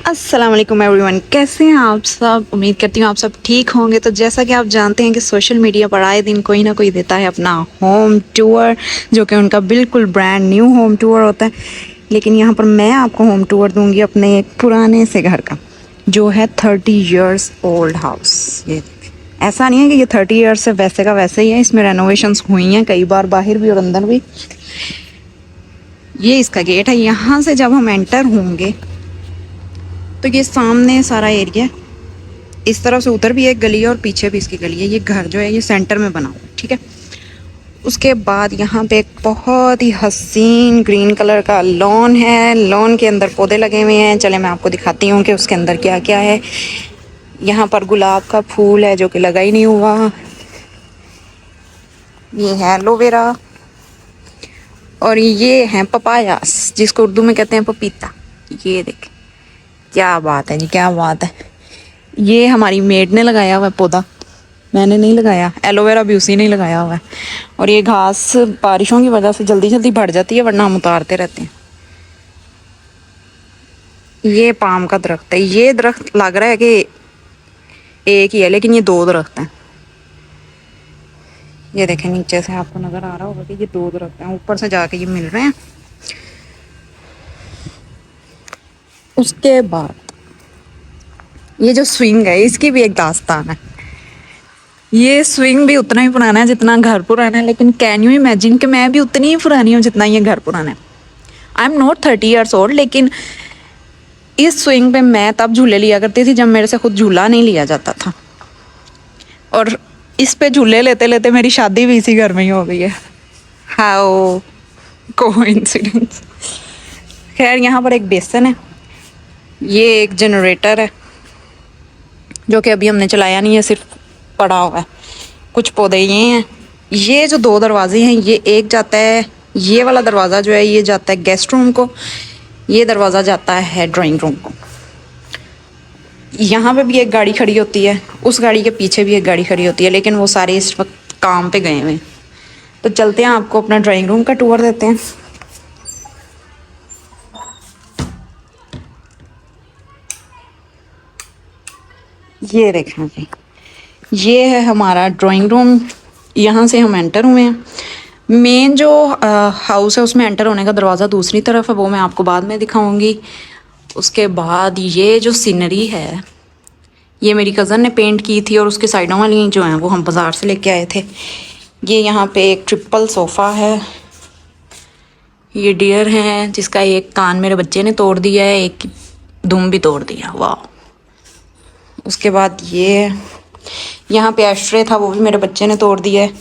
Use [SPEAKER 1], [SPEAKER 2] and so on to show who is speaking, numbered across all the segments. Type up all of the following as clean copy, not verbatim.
[SPEAKER 1] अस्सलाम वालेकुम एवरीवन, कैसे हैं आप सब। उम्मीद करती हूँ आप सब ठीक होंगे। तो जैसा कि आप जानते हैं कि सोशल मीडिया पर आए दिन कोई ना कोई देता है अपना होम टूर, जो कि उनका बिल्कुल ब्रांड न्यू होम टूर होता है। लेकिन यहाँ पर मैं आपको होम टूर दूंगी अपने एक पुराने से घर का, जो है 30 ईयर्स ओल्ड हाउस। ये ऐसा नहीं है कि ये 30 ईयर्स से वैसे का वैसे ही है, इसमें रेनोवेशंस हुई हैं कई बार, बाहर भी और अंदर भी। ये इसका गेट है। यहाँ से जब हम एंटर होंगे तो ये सामने सारा एरिया, इस तरफ से उधर भी एक गली है और पीछे भी इसकी गली है। ये घर जो है ये सेंटर में बना हुआ है, ठीक है। उसके बाद यहाँ पे एक बहुत ही हसीन ग्रीन कलर का लॉन है। लॉन के अंदर पौधे लगे हुए हैं। चले मैं आपको दिखाती हूँ कि उसके अंदर क्या क्या है। यहाँ पर गुलाब का फूल है जो कि लगा ही नहीं हुआ। ये है एलोवेरा और ये है पपायास, जिसको उर्दू में कहते हैं पपीता। ये देखें, क्या बात है जी, क्या बात है। ये हमारी मेड ने लगाया हुआ है पौधा, मैंने नहीं लगाया। एलोवेरा भी उसी ने लगाया हुआ है। और ये घास बारिशों की वजह से जल्दी जल्दी बढ़ जाती है, वरना हम उतारते रहते हैं। ये पाम का दरख्त है। ये दरख्त लग रहा है कि एक ही है, लेकिन ये दो दरख्त हैं। ये देखें, नीचे से आपको नजर आ रहा होगा कि ये दो दरख्त हैं, ऊपर से जाके ये मिल रहे हैं। उसके बाद ये जो स्विंग है, इसकी भी एक दास्तान है। ये स्विंग भी उतना ही पुराना है जितना घर पुराना है। लेकिन कैन यू इमेजिन कि मैं भी उतनी ही पुरानी हूँ जितना ये घर पुराना है। I am not 30 years old, लेकिन इस स्विंग पे मैं तब झूले लिया करती थी जब मेरे से खुद झूला नहीं लिया जाता था। और इस पे झूले लेते लेते मेरी शादी भी इसी घर में ही हो गई है। How coincidence. खैर, यहाँ पर एक बेसन है। ये एक जनरेटर है जो कि अभी हमने चलाया नहीं है, सिर्फ पड़ा हुआ है। कुछ पौधे ये हैं। ये जो दो दरवाजे हैं, ये एक जाता है, ये वाला दरवाज़ा जो है ये जाता है गेस्ट रूम को, ये दरवाज़ा जाता है ड्राइंग रूम को। यहाँ पे भी एक गाड़ी खड़ी होती है, उस गाड़ी के पीछे भी एक गाड़ी खड़ी होती है, लेकिन वो सारे इस वक्त काम पे गए हुए हैं। तो चलते हैं, आपको अपना ड्राइंग रूम का टूर देते हैं। ये देखें जी, ये है हमारा ड्राइंग रूम। यहाँ से हम एंटर हुए हैं। मेन जो हाउस है उसमें एंटर होने का दरवाज़ा दूसरी तरफ है, वो मैं आपको बाद में दिखाऊंगी। उसके बाद ये जो सीनरी है, ये मेरी कज़न ने पेंट की थी और उसके साइडों वाली जो हैं वो हम बाज़ार से लेके आए थे। ये यहाँ पे एक ट्रिपल सोफ़ा है। ये डियर है जिसका एक कान मेरे बच्चे ने तोड़ दिया है, एक दुम भी तोड़ दिया। वाह। उसके बाद ये यहाँ पे एस्ट्रे था, वो भी मेरे बच्चे ने तोड़ दिया है।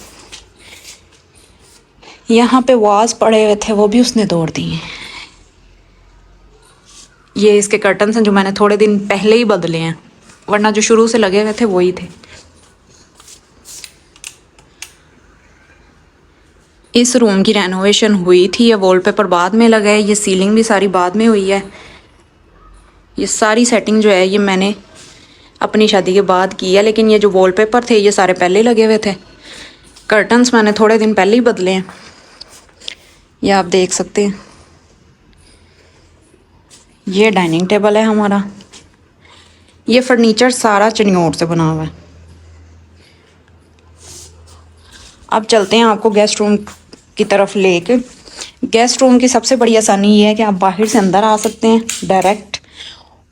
[SPEAKER 1] यहाँ पे वाज पड़े हुए थे, वो भी उसने तोड़ दिए। ये इसके कर्टन्स हैं जो मैंने थोड़े दिन पहले ही बदले हैं, वरना जो शुरू से लगे हुए थे वही थे। इस रूम की रेनोवेशन हुई थी, ये वॉलपेपर बाद में लगा है, ये सीलिंग भी सारी बाद में हुई है। ये सारी सेटिंग जो है ये मैंने अपनी शादी के बाद की है, लेकिन ये जो वॉलपेपर थे ये सारे पहले लगे हुए थे। कर्टन्स मैंने थोड़े दिन पहले ही बदले हैं, ये आप देख सकते हैं। ये डाइनिंग टेबल है हमारा। ये फर्नीचर सारा चिनियोट से बना हुआ है। अब चलते हैं आपको गेस्ट रूम की तरफ लेके। गेस्ट रूम की सबसे बड़ी आसानी ये है कि आप बाहर से अंदर आ सकते हैं डायरेक्ट।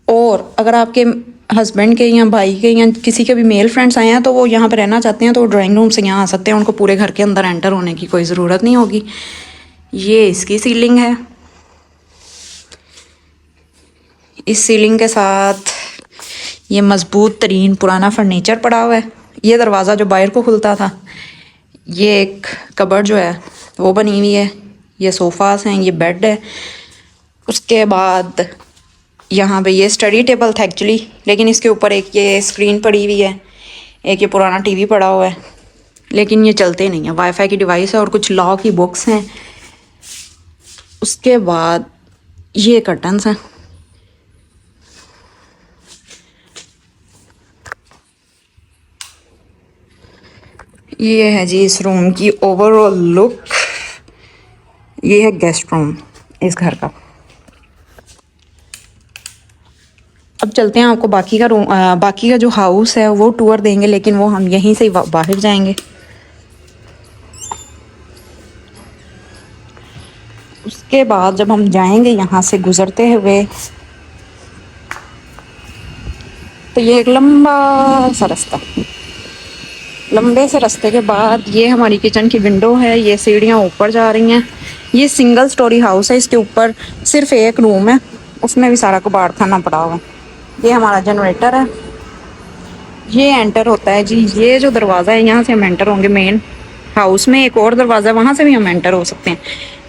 [SPEAKER 1] और अगर आपके हस्बैंड के या भाई के या किसी के भी मेल फ्रेंड्स आए हैं तो वो यहाँ पे रहना चाहते हैं तो वो ड्राइंग रूम से यहाँ आ सकते हैं, उनको पूरे घर के अंदर एंटर होने की कोई ज़रूरत नहीं होगी। ये इसकी सीलिंग है। इस सीलिंग के साथ ये मज़बूत तरीन पुराना फर्नीचर पड़ा हुआ है। ये दरवाज़ा जो बाहर को खुलता था, ये एक कबर्ड जो है वो बनी हुई है। ये सोफ़ास हैं, ये बेड है। उसके बाद यहाँ पे ये स्टडी टेबल था एक्चुअली, लेकिन इसके ऊपर एक ये स्क्रीन पड़ी हुई है, एक ये पुराना टीवी पड़ा हुआ है, लेकिन ये चलते नहीं है। वाईफाई की डिवाइस है और कुछ लॉ की बुक्स हैं। उसके बाद ये कर्टन्स हैं। ये है जी इस रूम की ओवरऑल लुक। ये है गेस्ट रूम इस घर का। अब चलते हैं, आपको बाकी का रूम बाकी का जो हाउस है वो टूर देंगे, लेकिन वो हम यहीं से ही बाहर जाएंगे। उसके बाद जब हम जाएंगे यहाँ से गुजरते हुए, तो ये एक लंबा सा रास्ता, लंबे से रास्ते के बाद ये हमारी किचन की विंडो है। ये सीढ़ियाँ ऊपर जा रही हैं। ये सिंगल स्टोरी हाउस है, इसके ऊपर सिर्फ एक रूम है, उसमें भी सारा कबाड़ खाना पड़ा हुआ है। ये हमारा जनरेटर है। ये एंटर होता है जी, ये जो दरवाज़ा है यहाँ से हम एंटर होंगे मेन हाउस में। एक और दरवाज़ा है, वहाँ से भी हम एंटर हो सकते हैं,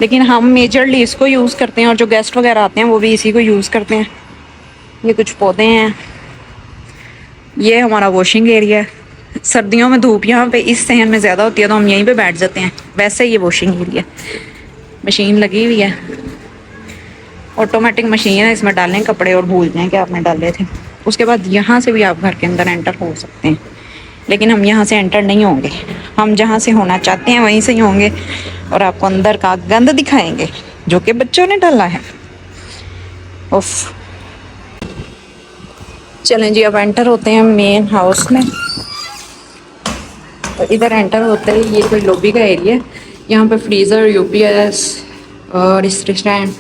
[SPEAKER 1] लेकिन हम मेजरली इसको यूज़ करते हैं, और जो गेस्ट वगैरह आते हैं वो भी इसी को यूज़ करते हैं। ये कुछ पौधे हैं। ये हमारा वॉशिंग एरिया है। सर्दियों में धूप यहाँ पे इस सहन में ज़्यादा होती है तो हम यहीं पे बैठ जाते हैं। वैसे ये वॉशिंग एरिया, मशीन लगी हुई है, ऑटोमेटिक मशीन है, इसमें डालें कपड़े और भूल जाएं कि आपने डाले थे। उसके बाद यहाँ से भी आप घर के अंदर एंटर हो सकते हैं, लेकिन हम यहाँ से एंटर नहीं होंगे। हम जहाँ से होना चाहते हैं वहीं से ही होंगे, और आपको अंदर का गंद दिखाएंगे जो कि बच्चों ने डाला है। उफ, चलें जी, अब एंटर होते हैं मेन हाउस में। तो इधर एंटर होते ही ये कोई लॉबी का एरिया है। यहाँ पे फ्रीज़र, यूपीएस और इस्त्री स्टैंड,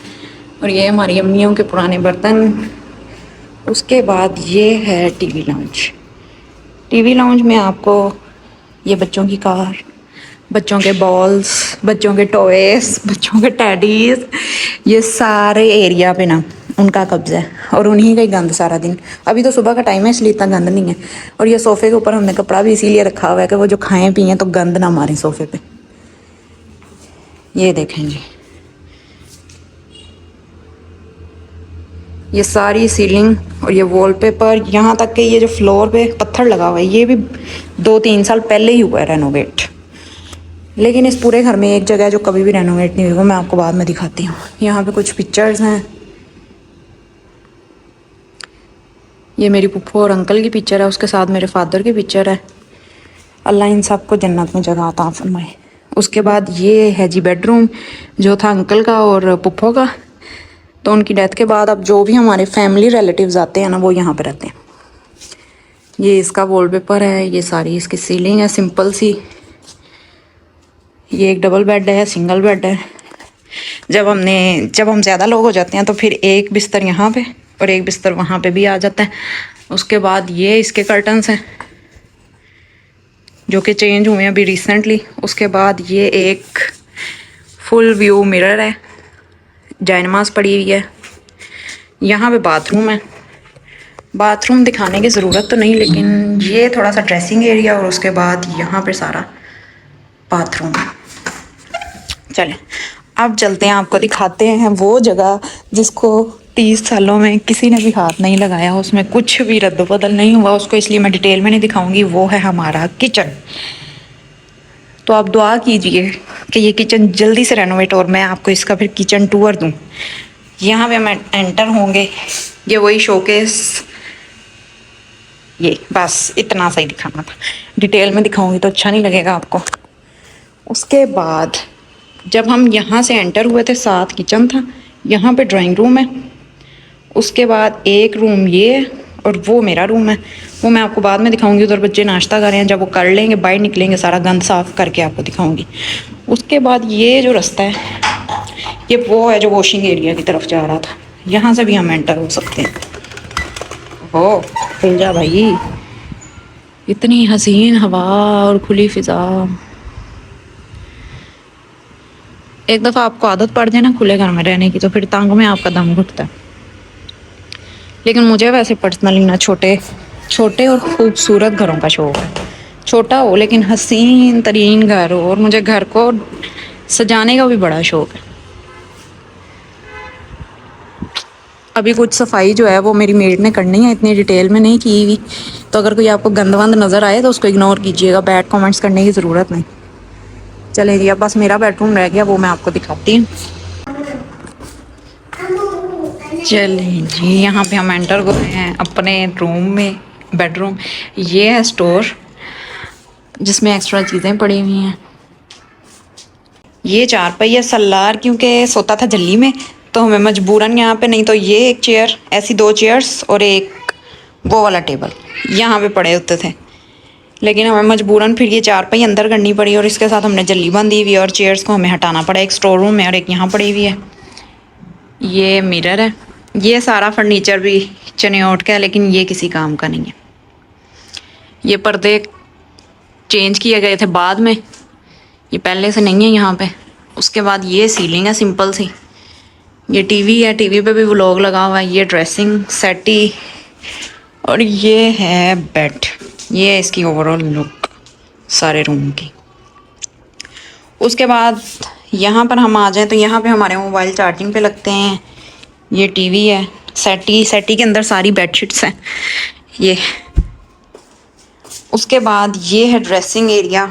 [SPEAKER 1] और ये हमारी अम्मियों के पुराने बर्तन। उसके बाद ये है टीवी लाउंज। टीवी लाउंज में आपको ये बच्चों की कार, बच्चों के बॉल्स, बच्चों के टॉयस, बच्चों के टेडीज, ये सारे एरिया पे ना उनका कब्जा है, और उन्हीं का ही गंद सारा दिन। अभी तो सुबह का टाइम है इसलिए इतना गंद नहीं है। और ये सोफ़े के ऊपर हमने कपड़ा भी इसीलिए रखा हुआ है कि वो जो खाएं पिएँ तो गंद ना मारें सोफ़े पे। ये देखें जी, ये सारी सीलिंग और ये वॉलपेपर, यहाँ तक कि ये जो फ्लोर पे पत्थर लगा हुआ है ये भी 2-3 साल पहले ही हुआ है रेनोवेट। लेकिन इस पूरे घर में एक जगह जो कभी भी रेनोवेट नहीं हुई, वो मैं आपको बाद में दिखाती हूँ। यहाँ पे कुछ पिक्चर्स हैं। ये मेरी पुप्पो और अंकल की पिक्चर है, उसके साथ मेरे फादर की पिक्चर है। अल्लाह इन सबको जन्नत में जगह अता फरमाए। उसके बाद ये है जी बेडरूम, जो था अंकल का और पुप्पो का। तो उनकी डेथ के बाद अब जो भी हमारे फैमिली रिलेटिव्स आते हैं ना, वो यहाँ पे रहते हैं। ये इसका वॉलपेपर है, ये सारी इसकी सीलिंग है सिंपल सी। ये एक डबल बेड है, सिंगल बेड है। जब हम ज़्यादा लोग हो जाते हैं तो फिर एक बिस्तर यहाँ पे और एक बिस्तर वहाँ पे भी आ जाता है। उसके बाद ये इसके कर्टन्स हैं जो कि चेंज हुए हैं अभी रिसेंटली। उसके बाद ये एक फुल व्यू मिरर है, जायनमाज पड़ी हुई है। यहाँ पे बाथरूम है। बाथरूम दिखाने की ज़रूरत तो नहीं, लेकिन ये थोड़ा सा ड्रेसिंग एरिया, और उसके बाद यहाँ पे सारा बाथरूम। चलें अब चलते हैं, आपको दिखाते हैं वो जगह जिसको 30 सालों में किसी ने भी हाथ नहीं लगाया, उसमें कुछ भी रद्द बदल नहीं हुआ उसको, इसलिए मैं डिटेल में नहीं दिखाऊंगी। वो है हमारा किचन। तो आप दुआ कीजिए कि ये किचन जल्दी से रेनोवेट और मैं आपको इसका फिर किचन टूर दूँ। यहाँ पे हम एंटर होंगे, ये वही शोकेस, ये बस इतना सही दिखाना था। डिटेल में दिखाऊंगी तो अच्छा नहीं लगेगा आपको। उसके बाद जब हम यहाँ से एंटर हुए थे, साथ किचन था, यहाँ पे ड्राइंग रूम है। उसके बाद एक रूम ये है, और वो मेरा रूम है, वो मैं आपको बाद में दिखाऊंगी। उधर बच्चे नाश्ता कर रहे हैं, जब वो कर लेंगे बाहर निकलेंगे सारा गंद साफ़ करके आपको दिखाऊंगी। उसके बाद ये जो रास्ता है ये वो है जो वॉशिंग एरिया की तरफ जा रहा था, यहाँ से भी हम एंटर हो सकते हैं। हो खुल जा भाई, इतनी हसीन हवा और खुली फिजा। एक दफ़ा आपको आदत पड़ जाए ना खुले घर में रहने की, तो फिर तंग में आपका दम घुटता है। लेकिन मुझे वैसे पर्सनली ना छोटे छोटे और खूबसूरत घरों का शौक़ है। छोटा हो लेकिन हसीन तरीन घर हो, और मुझे घर को सजाने का भी बड़ा शौक़ है। अभी कुछ सफाई जो है वो मेरी मेड ने करनी है, इतनी डिटेल में नहीं की हुई। तो अगर कोई आपको गंदवंद नज़र आए तो उसको इग्नोर कीजिएगा, बैड कमेंट्स करने की ज़रूरत नहीं। चले जी, अब बस मेरा बेडरूम रह गया, वो मैं आपको दिखाती हूँ। चलें जी, यहाँ पे हम एंटर हो गए हैं अपने रूम में, बेडरूम। ये है स्टोर जिसमें एक्स्ट्रा चीज़ें पड़ी हुई हैं। ये 4 पहिया सल्लार, क्योंकि सोता था जल्ली में तो हमें मजबूरन यहाँ पे, नहीं तो ये एक चेयर, ऐसी 2 चेयर्स और एक वो वाला टेबल यहाँ पे पड़े होते थे, लेकिन हमें मजबूरन फिर ये चारपाई अंदर करनी पड़ी और इसके साथ हमने जल्ली बांधी हुई है और चेयर्स को हमें हटाना पड़ा। एक स्टोर रूम है और एक यहाँ पड़ी हुई है। ये मिरर है। ये सारा फर्नीचर भी चनियोट का है, लेकिन ये किसी काम का नहीं है। ये पर्दे चेंज किए गए थे बाद में, ये पहले से नहीं है यहाँ पे। उसके बाद ये सीलिंग है सिंपल सी। ये टीवी है, टीवी पे भी व्लॉग लगा हुआ है। ये ड्रेसिंग सेटी और ये है बेड। ये है इसकी ओवरऑल लुक सारे रूम की। उसके बाद यहाँ पर हम आ जाएं तो यहाँ पे हमारे मोबाइल चार्जिंग पे लगते हैं। ये टीवी है, सेटी के अंदर सारी बेडशीट्स हैं ये। उसके बाद ये है ड्रेसिंग एरिया।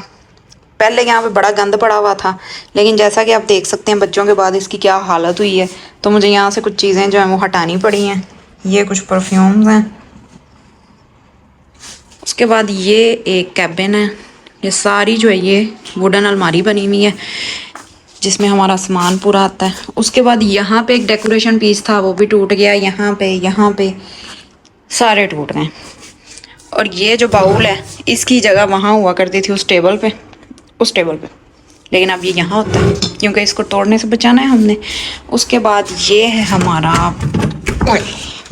[SPEAKER 1] पहले यहाँ पे बड़ा गंद पड़ा हुआ था, लेकिन जैसा कि आप देख सकते हैं बच्चों के बाद इसकी क्या हालत हुई है, तो मुझे यहाँ से कुछ चीज़ें जो हैं वो हटानी पड़ी हैं। ये कुछ परफ्यूम्स हैं। उसके बाद ये एक कैबिन है। ये सारी जो है ये वुडन अलमारी बनी हुई है जिसमें हमारा सामान पूरा आता है। उसके बाद यहाँ पे एक डेकोरेशन पीस था, वो भी टूट गया। यहाँ पे सारे टूट गए। और ये जो बाउल है इसकी जगह वहाँ हुआ करती थी उस टेबल पे, लेकिन अब ये यहाँ होता है क्योंकि इसको तोड़ने से बचाना है हमने। उसके बाद ये है हमारा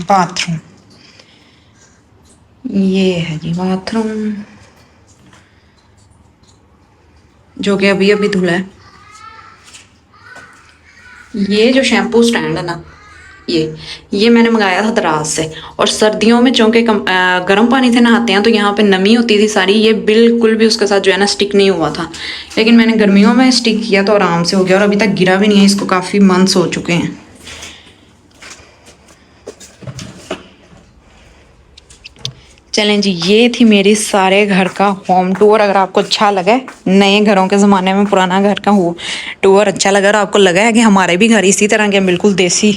[SPEAKER 1] बाथरूम। ये है जी बाथरूम जो कि अभी अभी धुला है। ये जो शैम्पू स्टैंड है ना, ये मैंने मंगाया था दराज से। और सर्दियों में चूँकि गर्म पानी से नहाते हैं तो यहाँ पे नमी होती थी सारी, ये बिल्कुल भी उसके साथ जो है ना स्टिक नहीं हुआ था। लेकिन मैंने गर्मियों में स्टिक किया तो आराम से हो गया और अभी तक गिरा भी नहीं है। इसको काफ़ी मंथ्स हो चुके हैं। चलें जी, ये थी मेरी सारे घर का होम टूर। अगर आपको अच्छा लगा, नए घरों के ज़माने में पुराना घर का टूर अच्छा लगा और आपको लगा है कि हमारे भी घर इसी तरह के बिल्कुल देसी,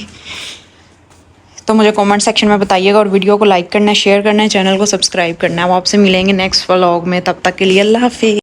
[SPEAKER 1] तो मुझे कमेंट सेक्शन में बताइएगा। और वीडियो को लाइक करना है, शेयर करना है, चैनल को सब्सक्राइब करना है। वो आपसे मिलेंगे नेक्स्ट व्लॉग में। तब तक के लिए अल्लाह हाफिज़।